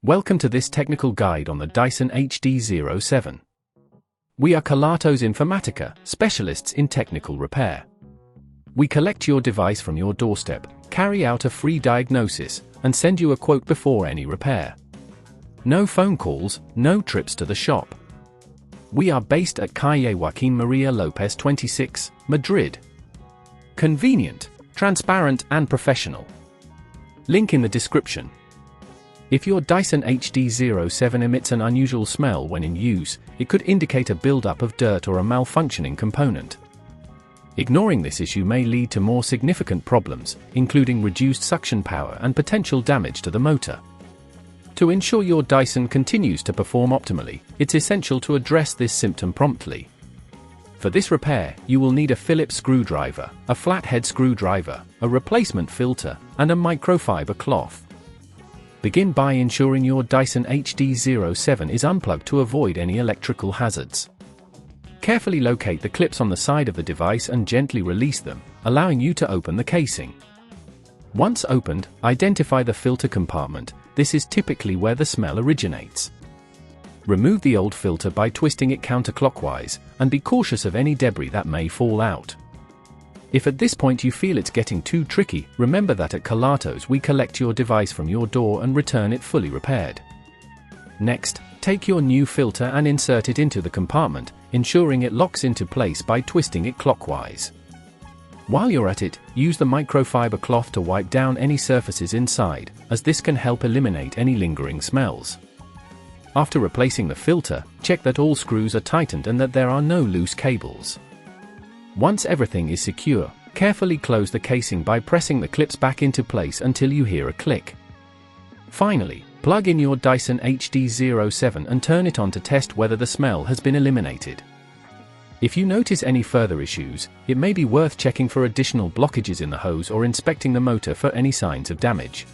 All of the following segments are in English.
Welcome to this technical guide on the Dyson HD07. We are Kelatos Informatica, specialists in technical repair. We collect your device from your doorstep, carry out a free diagnosis, and send you a quote before any repair. No phone calls, no trips to the shop. We are based at Calle Joaquín María López 26, Madrid. Convenient, transparent and professional. Link in the description. If your Dyson HD07 emits an unusual smell when in use, it could indicate a buildup of dirt or a malfunctioning component. Ignoring this issue may lead to more significant problems, including reduced suction power and potential damage to the motor. To ensure your Dyson continues to perform optimally, it's essential to address this symptom promptly. For this repair, you will need a Phillips screwdriver, a flathead screwdriver, a replacement filter, and a microfiber cloth. Begin by ensuring your Dyson HD07 is unplugged to avoid any electrical hazards. Carefully locate the clips on the side of the device and gently release them, allowing you to open the casing. Once opened, identify the filter compartment. This is typically where the smell originates. Remove the old filter by twisting it counterclockwise, and be cautious of any debris that may fall out. If at this point you feel it's getting too tricky, remember that at Kelatos we collect your device from your door and return it fully repaired. Next, take your new filter and insert it into the compartment, ensuring it locks into place by twisting it clockwise. While you're at it, use the microfiber cloth to wipe down any surfaces inside, as this can help eliminate any lingering smells. After replacing the filter, check that all screws are tightened and that there are no loose cables. Once everything is secure, carefully close the casing by pressing the clips back into place until you hear a click. Finally, plug in your Dyson HD07 and turn it on to test whether the smell has been eliminated. If you notice any further issues, it may be worth checking for additional blockages in the hose or inspecting the motor for any signs of damage.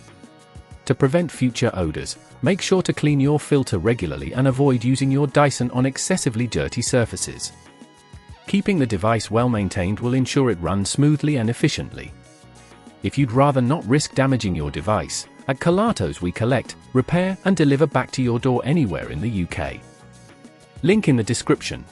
To prevent future odors, make sure to clean your filter regularly and avoid using your Dyson on excessively dirty surfaces. Keeping the device well maintained will ensure it runs smoothly and efficiently. If you'd rather not risk damaging your device, at Kelatos we collect, repair and deliver back to your door anywhere in the UK. Link in the description.